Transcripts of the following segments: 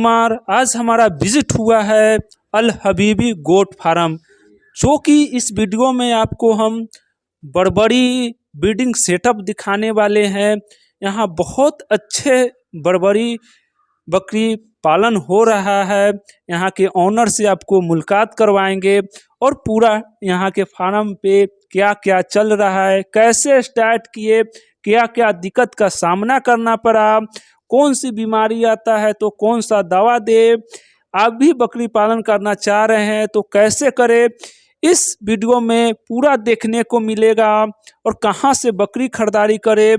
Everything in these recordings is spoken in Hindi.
कुमार। आज हमारा विजिट हुआ है अल हबीबी गोट फार्म, जो कि इस वीडियो में आपको हम बर्बरी ब्रीडिंग सेटअप दिखाने वाले हैं। यहाँ बहुत अच्छे बर्बरी बकरी पालन हो रहा है। यहाँ के ओनर से आपको मुलाकात करवाएंगे और पूरा यहाँ के फार्म पे क्या क्या चल रहा है, कैसे स्टार्ट किए, क्या क्या दिक्कत का सामना करना पड़ा, कौन सी बीमारी आता है तो कौन सा दवा दे, आप भी बकरी पालन करना चाह रहे हैं तो कैसे करें, इस वीडियो में पूरा देखने को मिलेगा। और कहाँ से बकरी खरीदारी करे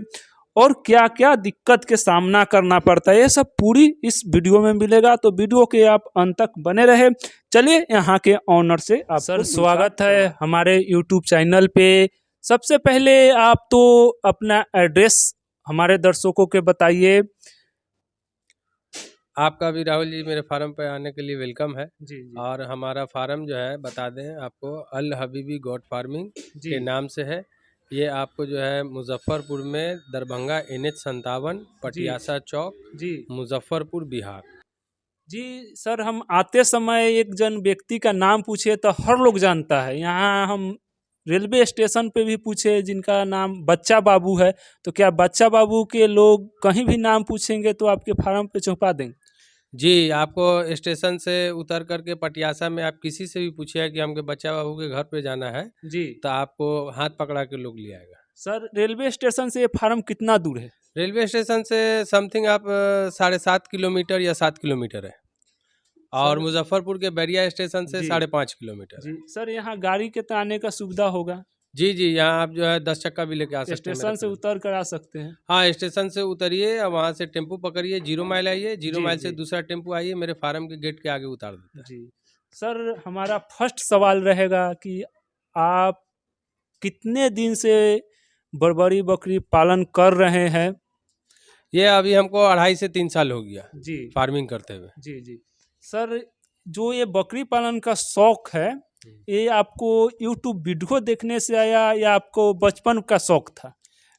और क्या क्या दिक्कत के सामना करना पड़ता है, ये सब पूरी इस वीडियो में मिलेगा। तो वीडियो के आप अंत तक बने रहे। चलिए यहाँ के ऑनर से आप सर स्वागत है हमारे यूट्यूब चैनल पे। सबसे पहले आप तो अपना एड्रेस हमारे दर्शकों के बताइए। आपका भी राहुल जी मेरे फार्म पे आने के लिए वेलकम है जी जी और हमारा फार्म जो है बता दें आपको, अल हबीबी गोट फार्मिंग जी के नाम से है। ये आपको जो है मुजफ्फरपुर में दरभंगा NH57 पटियासा चौक जी मुजफ्फरपुर बिहार। जी सर, हम आते समय एक जन व्यक्ति का नाम पूछे तो हर लोग जानता है। यहाँ हम रेलवे स्टेशन पे भी पूछे जिनका नाम बच्चा बाबू है, तो क्या बच्चा बाबू के लोग कहीं भी नाम पूछेंगे तो आपके फार्म पे छुपा देंगे? जी, आपको स्टेशन से उतर करके पटियासा में आप किसी से भी पूछिए कि हमके बच्चा बाबू के घर पे जाना है, जी तो आपको हाथ पकड़ा के लोग ले आएगा। सर, रेलवे स्टेशन से ये फार्म कितना दूर है? रेलवे स्टेशन से समथिंग आप 7.5 किलोमीटर या 7 किलोमीटर है और सर मुजफ्फरपुर के बैरिया स्टेशन से जी 5.5 किलोमीटर जी है। सर, यहाँ गाड़ी के तो आने का सुविधा होगा? जी जी, यहाँ आप जो है 10 चक्का भी लेके आ सकते हैं स्टेशन से उतर कर आ सकते हैं? हाँ, स्टेशन से उतरिए और वहाँ से टेम्पू पकड़िए, 0 माइल आइए, 0 जी माइल से जी दूसरा टेम्पू आइए, मेरे फार्म के गेट के आगे उतार देता है। जी सर, हमारा फर्स्ट सवाल रहेगा कि आप कितने दिन से बर्बरी बकरी पालन कर रहे हैं? ये अभी हमको 2.5 से 3 साल हो गया जी फार्मिंग करते हुए। जी जी सर, जो ये बकरी पालन का शौक है, ये आपको यूट्यूब वीडियो देखने से आया या आपको बचपन का शौक था?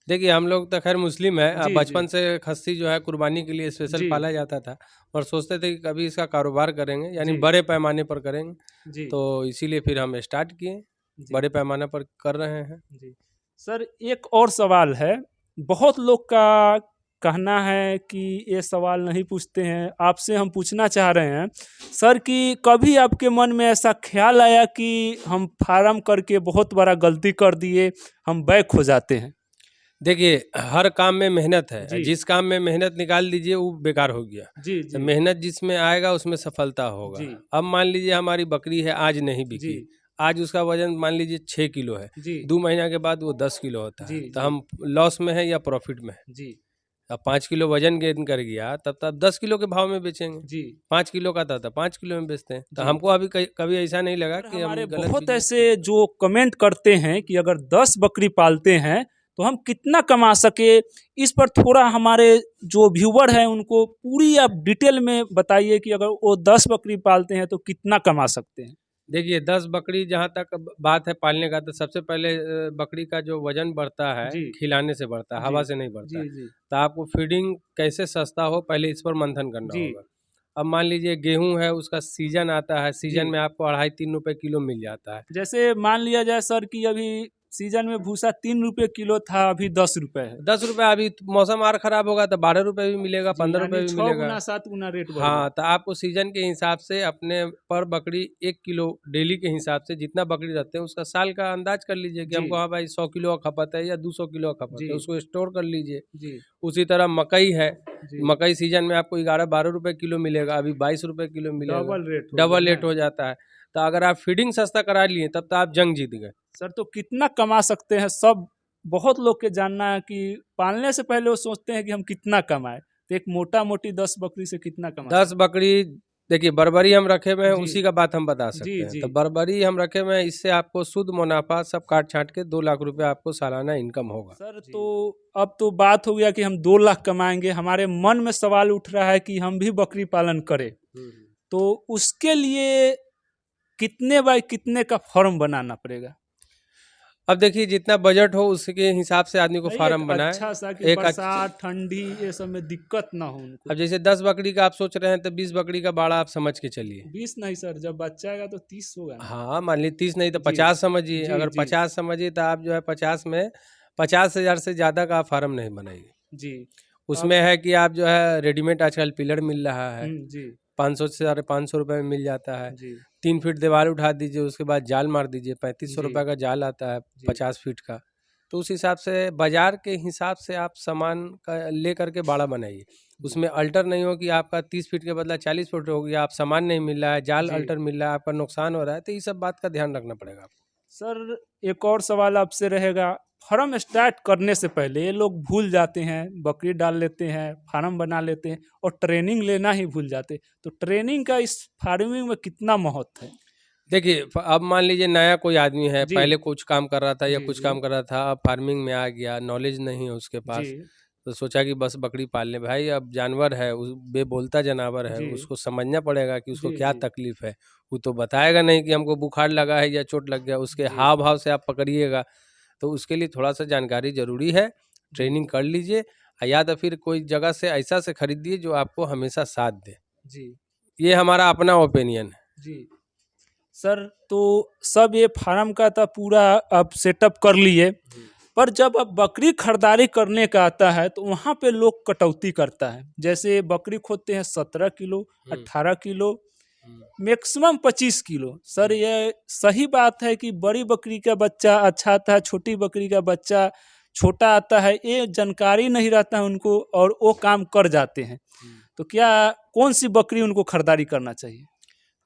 देखिए, हम लोग तो खैर मुस्लिम है, जी बचपन से खस्सी जो है कुर्बानी के लिए स्पेशल जी पाला जाता था और सोचते थे कि कभी इसका कारोबार करेंगे, यानी जी बड़े पैमाने पर करेंगे। जी तो इसीलिए फिर हम स्टार्ट किए, जी बड़े पैमाने पर कर रहे हैं। जी सर, एक और सवाल है। बहुत लोग का कहना है कि ये सवाल नहीं पूछते हैं, आपसे हम पूछना चाह रहे हैं सर कि कभी आपके मन में ऐसा ख्याल आया कि हम फार्म करके बहुत बड़ा गलती कर दिए, हम बैक हो जाते हैं? देखिए, हर काम में मेहनत है, जी जिस काम में मेहनत निकाल दीजिए वो बेकार हो गया। जी तो जी मेहनत जिसमें आएगा उसमें सफलता होगा। जी अब मान लीजिए हमारी बकरी है, आज नहीं जी बिकी, आज उसका वजन मान लीजिए 6 किलो है, जी 2 महीना के बाद वो 10 किलो होता जी है, तो जी हम लॉस में है या प्रॉफिट में है? जी अब 5 किलो वजन गेन कर गया तब 10 किलो के भाव में बेचेंगे। जी 5 किलो का था 5 किलो में बेचते हैं। तो जी हमको अभी कभी ऐसा नहीं लगा सर, कि हम हमारे गलत बहुत बिजनेस। ऐसे जो कमेंट करते हैं कि अगर 10 बकरी पालते हैं तो हम कितना कमा सके, इस पर थोड़ा हमारे जो व्यूवर हैं उनको पूरी आप डिटेल में बताइए कि अगर वो 10 बकरी पालते हैं तो कितना कमा सकते हैं? देखिए, 10 बकरी जहाँ तक बात है पालने का, तो सबसे पहले बकरी का जो वजन बढ़ता है जी खिलाने से बढ़ता है, जी हवा से नहीं बढ़ता जी है। जी तो आपको फीडिंग कैसे सस्ता हो, पहले इस पर मंथन करना जी होगा। अब मान लीजिए गेहूं है, उसका सीजन आता है, जी सीजन में आपको 2.5-3 रुपए किलो मिल जाता है। जैसे मान लिया जाए सर कि अभी सीजन में भूसा 3 रुपये किलो था, अभी 10 रुपये है, 10 रुपये, अभी मौसम और खराब होगा तो 12 रुपये भी मिलेगा, जी 15 रुपये यानी भी 6 मिलेगा। गुना 7 गुना रेट बढ़ गया। हाँ, तो आपको सीजन के हिसाब से अपने पर बकरी 1 किलो डेली के हिसाब से जितना बकरी रखते हैं उसका साल का अंदाज कर लीजिए कि जी हमको हाँ भाई 100 किलो का खपत है या 200 किलो का खपत जी है, उसको स्टोर कर लीजिए। जी उसी तरह मकई है, जी मकई सीजन में आपको 11-12 रुपये किलो मिलेगा, अभी 22 रुपये किलो मिलेगा, डबल रेट हो डबल गया रेट ना? हो जाता है। तो अगर आप फीडिंग सस्ता करा लिए तब तो आप जंग जीत गए। सर, तो कितना कमा सकते हैं? सब बहुत लोग के जानना है कि पालने से पहले वो सोचते हैं कि हम कितना कमाए, तो एक मोटा मोटी 10 बकरी से कितना कमा 10 बकरी, देखिए बर्बरी हम रखे हुए हैं, जी उसी का बात हम बता जी सकते हैं। जी तो बर्बरी हम रखे हुए हैं, इससे आपको शुद्ध मुनाफा सब काट छाट के 2 लाख रुपए आपको सालाना इनकम होगा। सर, तो अब तो बात हो गया कि हम 2 लाख कमाएंगे, हमारे मन में सवाल उठ रहा है कि हम भी बकरी पालन करें, तो उसके लिए कितने बाय कितने का फॉर्म बनाना पड़ेगा? अब देखिए जितना बजट हो उसके हिसाब से आदमी को नहीं, फार्म एक बनाए। अच्छा सा कि एक बरसात ठंडी ये सब में दिक्कत ना हो उनको। अब जैसे 10 बकरी का आप सोच रहे हैं तो 20 बकरी का बाड़ा आप समझ के चलिए। 20 नहीं सर, जब बच्चा आएगा तो 30 होगा ना। हाँ, मान लीजिए 30 नहीं तो जी 50 समझिए। जी अगर जी 50 समझिए तो आप जो है 50 में 50,000 से ज़्यादा का आप फार्म नहीं बनाइए। जी। उसमें है कि आप जो है रेडीमेड आजकल पिलर मिल रहा है, जी 500 से 550 रुपये में मिल जाता है। जी 3 फीट दीवार उठा दीजिए, उसके बाद जाल मार दीजिए, 3500 जी रुपये का जाल आता है जी 50 फीट का। तो उस हिसाब से बाजार के हिसाब से आप सामान का ले करके बाड़ा बनाइए। उसमें अल्टर नहीं हो कि आपका 30 फीट के बदला 40 फीट हो गया, आप सामान नहीं मिल रहा है, जाल जी। अल्टर मिल रहा है, आपका नुकसान हो रहा है, तो ये सब बात का ध्यान रखना पड़ेगा आपको। सर एक और सवाल आपसे रहेगा, फार्म स्टार्ट करने से पहले ये लोग भूल जाते हैं, बकरी डाल लेते हैं, फार्म बना लेते हैं और ट्रेनिंग लेना ही भूल जाते हैं। तो ट्रेनिंग का इस फार्मिंग में कितना महत्व है? देखिए अब मान लीजिए नया कोई आदमी है, जी पहले कुछ काम कर रहा था या जी कुछ जी काम कर रहा था, अब फार्मिंग में आ गया, नॉलेज नहीं है उसके जी पास, तो सोचा कि बस बकरी पाल ले। भाई अब जानवर है, उस बेबोलता जानवर है, जी उसको समझना पड़ेगा कि उसको जी क्या जी तकलीफ है। वो तो बताएगा नहीं कि हमको बुखार लगा है या चोट लग गया, उसके जी हाव भाव से आप पकड़िएगा। तो उसके लिए थोड़ा सा जानकारी जरूरी है, जी ट्रेनिंग कर लीजिए, या तो फिर कोई जगह से ऐसा से खरीदिए जो आपको हमेशा साथ दे। जी ये हमारा अपना ओपिनियन है। जी। सर तो सब ये फार्म का था पूरा अब सेटअप कर लिए, पर जब अब बकरी खरीदारी करने का आता है तो वहाँ पे लोग कटौती करता है। जैसे बकरी खोते हैं 17 kilo, 18 kilo, maximum 25 kilo. Sir ये सही बात है कि बड़ी बकरी का बच्चा अच्छा आता है, छोटी बकरी का बच्चा छोटा आता है, ये जानकारी नहीं रहता है उनको और वो काम कर जाते हैं। तो क्या कौन सी बकरी उनको खरीदारी करना चाहिए?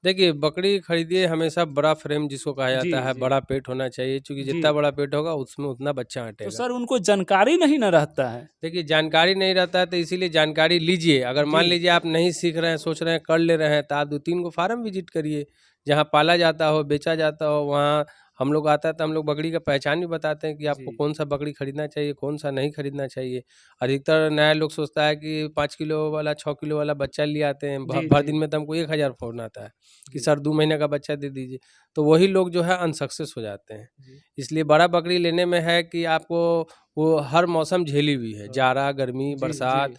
देखिए बकरी खरीदिए हमेशा बड़ा फ्रेम जिसको कहा जी जाता है, जी बड़ा पेट होना चाहिए, क्योंकि जी। जितना बड़ा पेट होगा उसमें उतना बच्चा तो हटेगा। सर उनको जानकारी नहीं ना रहता है। देखिए जानकारी नहीं रहता है तो इसीलिए जानकारी लीजिए। अगर जी मान लीजिए आप नहीं सीख रहे हैं, सोच रहे हैं कर ले रहे हैं, तो आप 2-3 को फार्म विजिट करिए, जहाँ पाला जाता हो, बेचा जाता हो, वहाँ हम लोग आता है तो हम लोग बकरी का पहचान भी बताते हैं कि आपको जी कौन सा बकरी खरीदना चाहिए, कौन सा नहीं खरीदना चाहिए। अधिकतर नया लोग सोचता है कि 5 किलो वाला 6 किलो वाला बच्चा ले आते हैं, जी भर जी दिन में तो हमको 1000 फ़ोन आता है कि जी सर 2 महीने का बच्चा दे दीजिए। तो वही लोग जो है अनसक्सेस हो जाते हैं। जी इसलिए बड़ा बकरी लेने में है कि आपको वो हर मौसम झेली हुई है, जाड़ा, गर्मी, जी जी बरसात,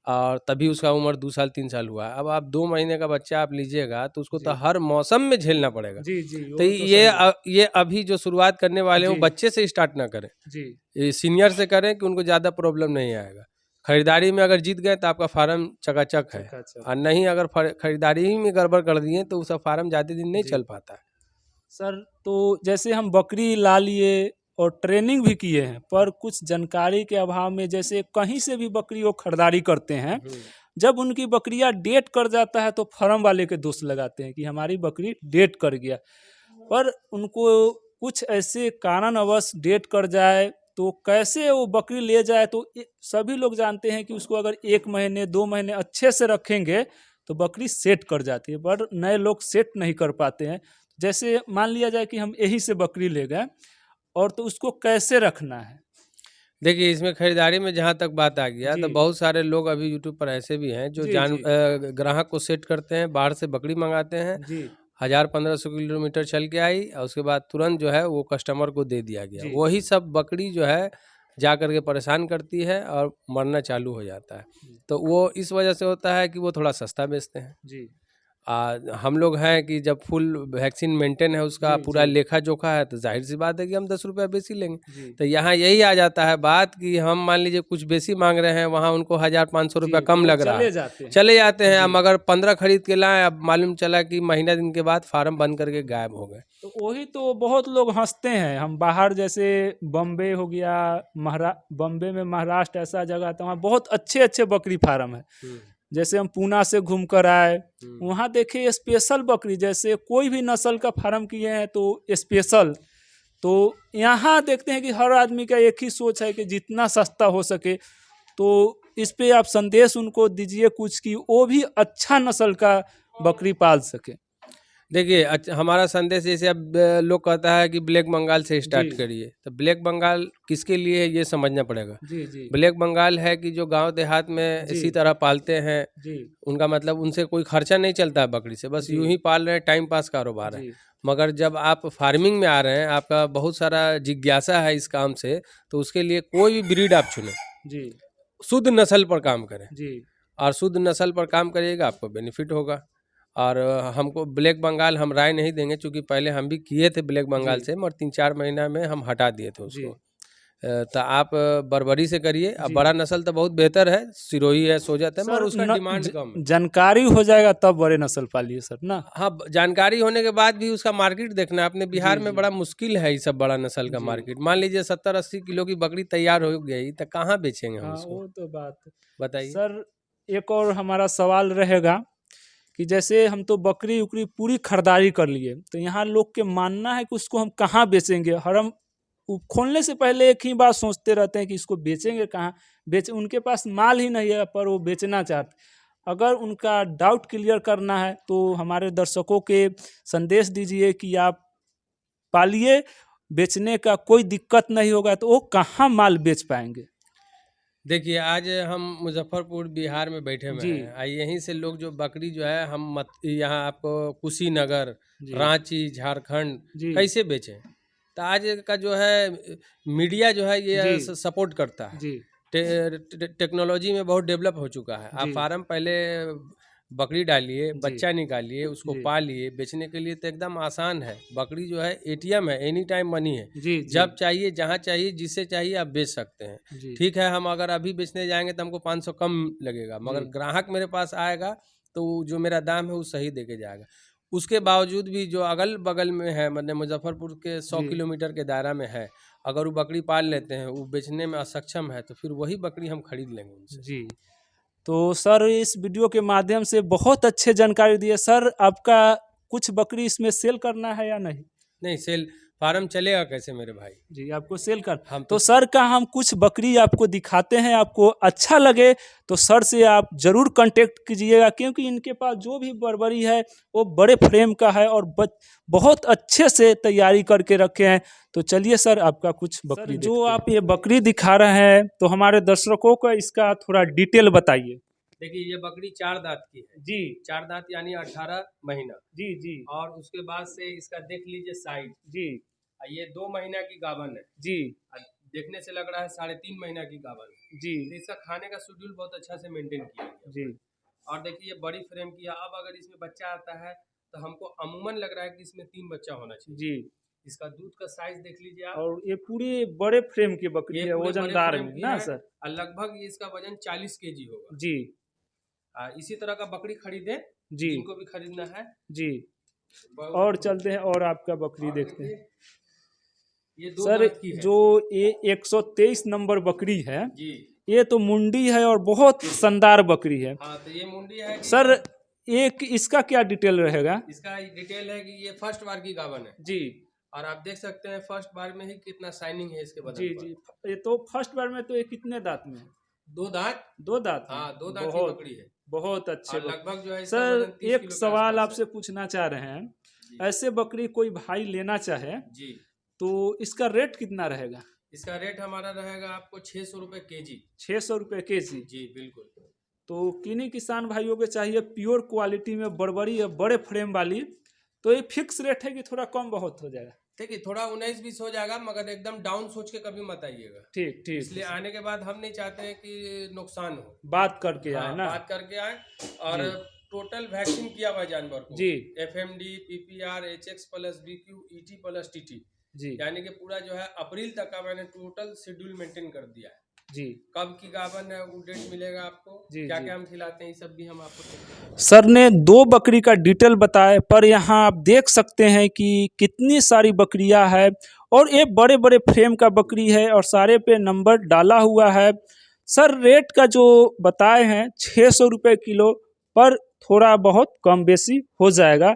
और तभी उसका उम्र 2 साल 3 साल हुआ है। अब आप 2 महीने का बच्चा आप लीजिएगा तो उसको तो जी हर मौसम में झेलना पड़ेगा। जी जी तो वो तो सही है। ये अभी जो शुरुआत करने वाले हैं जी वो बच्चे से स्टार्ट ना करें, जी ये सीनियर से करें कि उनको ज़्यादा प्रॉब्लम नहीं आएगा। खरीदारी में अगर जीत गए तो आपका फार्म चकाचक है, चकाचक। और नहीं अगर खरीदारी ही में गड़बड़ कर दिए तो उसका फार्म ज़्यादा दिन नहीं जी चल पाता है। सर तो जैसे हम बकरी ला लिए और ट्रेनिंग भी किए हैं, पर कुछ जानकारी के अभाव में जैसे कहीं से भी बकरी वो खरीदारी करते हैं, जब उनकी बकरियां डेट कर जाता है तो फार्म वाले के दोष लगाते हैं कि हमारी बकरी डेट कर गया। पर उनको कुछ ऐसे कारणवश डेट कर जाए तो कैसे वो बकरी ले जाए, तो सभी लोग जानते हैं कि उसको अगर 1 महीने 2 महीने अच्छे से रखेंगे तो बकरी सेट कर जाती है, पर नए लोग सेट नहीं कर पाते हैं। जैसे मान लिया जाए कि हम यही से बकरी ले गए और तो उसको कैसे रखना है? देखिए इसमें खरीदारी में जहाँ तक बात आ गया जी तो बहुत सारे लोग अभी यूट्यूब पर ऐसे भी हैं जो जी जी ग्राहक को सेट करते हैं, बाहर से बकरी मंगाते हैं, जी 1000-1500 किलोमीटर चल के आई और उसके बाद तुरंत जो है वो कस्टमर को दे दिया गया। जी वही सब बकरी जो है जा कर के परेशान करती है और मरना चालू हो जाता है। तो वो इस वजह से होता है कि वो थोड़ा सस्ता बेचते हैं। जी हम लोग हैं कि जब फुल वैक्सीन मेंटेन है, उसका जी पूरा जी लेखा जोखा है, तो जाहिर सी बात है कि हम 10 रुपया बेसी लेंगे। जी तो यहाँ यही आ जाता है बात कि हम मान लीजिए कुछ बेसी मांग रहे हैं, वहाँ उनको 1000-500 रुपया जी, तो कम वो लग रहा है, चले जाते हैं। चले जाते हैं। जी अब अगर 15 खरीद के लाएं, अब मालूम चला कि महीना दिन के बाद फार्म बंद करके गायब हो गए। तो वही तो बहुत लोग हंसते हैं। हम बाहर जैसे बम्बे हो गया, बम्बे में महाराष्ट्र ऐसा जगह था, वहाँ बहुत अच्छे अच्छे बकरी फार्म है। जैसे हम पूना से घूम कर आए, वहाँ देखे स्पेशल बकरी, जैसे कोई भी नस्ल का फार्म किए हैं तो स्पेशल। तो यहाँ देखते हैं कि हर आदमी का एक ही सोच है कि जितना सस्ता हो सके। तो इस पे आप संदेश उनको दीजिए कुछ कि वो भी अच्छा नस्ल का बकरी पाल सके। देखिए हमारा संदेश जैसे अब लोग कहता है कि ब्लैक बंगाल से स्टार्ट जी करिए, तो ब्लैक बंगाल किसके लिए है ये समझना पड़ेगा। जी जी ब्लैक बंगाल है कि जो गांव देहात में जी इसी तरह पालते हैं, जी उनका मतलब उनसे कोई खर्चा नहीं चलता है बकरी से, बस जी यूं ही पाल रहे हैं, टाइम पास कारोबार है। जी मगर जब आप फार्मिंग में आ रहे हैं, आपका बहुत सारा जिज्ञासा है इस काम से, तो उसके लिए कोई भी ब्रीड आप चुनें, जी शुद्ध नस्ल पर काम करें, जी और शुद्ध नस्ल पर काम करिएगा आपको बेनिफिट होगा। और हमको ब्लैक बंगाल हम राय नहीं देंगे, क्योंकि पहले हम भी किए थे ब्लैक बंगाल जी से, मगर 3-4 महीना में हम हटा दिए थे जी उसको। तो आप बर्बरी से करिए। अब जी बड़ा नस्ल तो बहुत बेहतर है, सिरोही है, सोजत है, मगर सर उसका डिमांड कम है। जानकारी हो जाएगा तब बड़े नस्ल पालिए सर ना। हाँ, जानकारी होने के बाद भी उसका मार्केट देखना है। अपने बिहार जी में जी बड़ा मुश्किल है ये सब बड़ा नस्ल का जी मार्केट। मान लीजिए 70-80 किलो की बकरी तैयार हो गई, तो कहाँ बेचेंगे हम हाँ उसको, वो तो बात है। बताइए। सर एक और हमारा सवाल रहेगा कि जैसे हम तो बकरी उकरी पूरी खरीदारी कर लिए, तो यहाँ लोग के मानना है कि उसको हम कहाँ बेचेंगे। हर हम खोलने से पहले एक ही बात सोचते रहते हैं कि इसको बेचेंगे कहाँ। उनके पास माल ही नहीं है पर वो बेचना चाहते। अगर उनका डाउट क्लियर करना है तो हमारे दर्शकों के संदेश दीजिए कि आप पालिए, बेचने का कोई दिक्कत नहीं होगा, तो वो कहाँ माल बेच पाएंगे। देखिए, आज हम मुजफ्फरपुर बिहार में बैठे हुए जी हैं। यहीं से लोग जो बकरी जो है हम यहाँ आपको कुशीनगर, जी रांची, झारखंड जी कैसे बेचें। तो आज का जो है मीडिया जो है जी ये सपोर्ट करता है। जी टेक्नोलॉजी में बहुत डेवलप हो चुका है। आप जी फार्म पहले बकरी डालिए, जी बच्चा निकालिए, उसको जी पालिए, बेचने के लिए तो एकदम आसान है। बकरी जो है एटीएम है, एनी टाइम मनी है। जी जी जब चाहिए, जहाँ चाहिए, जिससे चाहिए आप बेच सकते हैं। जी ठीक है, हम अगर अभी बेचने जाएंगे तो हमको 500 कम लगेगा, मगर जी ग्राहक मेरे पास आएगा तो जो मेरा दाम है वो सही दे के जाएगा। उसके बावजूद भी जो अगल बगल में है, मतलब मुजफ्फरपुर के 100 जी किलोमीटर के दायरा में है, अगर वो बकरी पाल लेते हैं, वो बेचने में असक्षम है, तो फिर वही बकरी हम खरीद लेंगे उनसे। जी। तो सर इस वीडियो के माध्यम से बहुत अच्छे जानकारी दिए सर। आपका कुछ बकरी इसमें सेल करना है या नहीं? नहीं, सेल फार्म चलेगा कैसे मेरे भाई? जी आपको सेल कर हम तो सर का हम कुछ बकरी आपको दिखाते हैं, आपको अच्छा लगे तो सर से आप जरूर कांटेक्ट कीजिएगा, क्योंकि इनके पास जो भी बर्बरी है वो बड़े फ्रेम का है और बहुत अच्छे से तैयारी करके रखे हैं। तो चलिए सर आपका कुछ बकरी जो आप ये बकरी दिखा रहे हैं तो हमारे दर्शकों को इसका थोड़ा डिटेल बताइए। देखिए, ये बकरी 4 दांत की है जी 4 दांत यानी 18 महीना। जी जी और उसके बाद से इसका देख लीजिए साइज, जी ये 2 महीना की गाभन है। जी देखने से लग रहा है 3.5 महीना की गाभन है। जी तो इसका खाने का शेड्यूल बहुत अच्छा से मेंटेन किया गया। जी और देखिए, ये बड़ी फ्रेम की है। अब अगर इसमें बच्चा आता है तो हमको अमूमन लग रहा है कि इसमें 3 बच्चा होना चाहिए। जी। इसका दूध का साइज देख लीजिए आप। और ये पूरे बड़े फ्रेम की बकरी ये है, पूरे बड़े वजनदार फ्रेम में की ना है सर? और लगभग ये इसका वजन 40 केजी होगा। जी इसी तरह का बकरी खरीदे जी जिनको भी खरीदना है। जी। और चलते हैं और आपका बकरी और देखते हैं। ये 2 सर दांत की है। जो ये 123 नंबर बकरी है, जी ये तो मुंडी है और बहुत शानदार बकरी है। हाँ, तो ये मुंडी है कि सर एक इसका क्या डिटेल रहेगा? इसका डिटेल है कि ये फर्स्ट बार की गाभन है। जी और आप देख सकते हैं फर्स्ट बार में ही कितना शाइनिंग है इसके बदन जी पर। जी। ये तो फर्स्ट बार में तो ये कितने दांत में है? 2 दांत। 2 दांत में? हाँ, 2 दांत की बहुत बकरी है। बहुत अच्छे और लगभग जो है इसका सर वजन 30 एक किलो के सवाल आसपास आपसे है। पूछना चाह रहे हैं, जी ऐसे बकरी कोई भाई लेना चाहे जी। तो इसका रेट कितना रहेगा? इसका रेट हमारा रहेगा आपको 600 रुपये केजी। 600 रुपये के जी। जी बिल्कुल। तो किन्हीं किसान भाइयों के चाहिए प्योर क्वालिटी में बड़बड़ी है, बड़े फ्रेम वाली, तो ये फिक्स रेट है कि थोड़ा कम बहुत हो जाएगा? देखिए, थोड़ा 19-20 हो जाएगा, मगर एकदम डाउन सोच के कभी मत आइएगा। ठीक ठीक। इसलिए आने के बाद हम नहीं चाहते हैं कि नुकसान हो। बात करके आए हाँ, ना? बात करके आए। और जी टोटल वैक्सीन किया हुआ जानवर को। जी FMD, PPR, HX plus BQ, ET plus TT, जी यानी कि पूरा जो है अप्रैल तक का मैंने टोटल शेड्यूल मेंटेन कर दिया है। जी। कब की गाभन है वो डेट मिलेगा आपको। जी क्या जी। क्या हम खिलाते हैं ये सब भी हम आपको। सर ने 2 बकरी का डिटेल बताया, पर यहाँ आप देख सकते हैं कि कितनी सारी बकरियां है और ये बड़े बड़े फ्रेम का बकरी है और सारे पे नंबर डाला हुआ है। सर रेट का जो बताए हैं 600 रुपये किलो, पर थोड़ा बहुत कम बेसी हो जाएगा।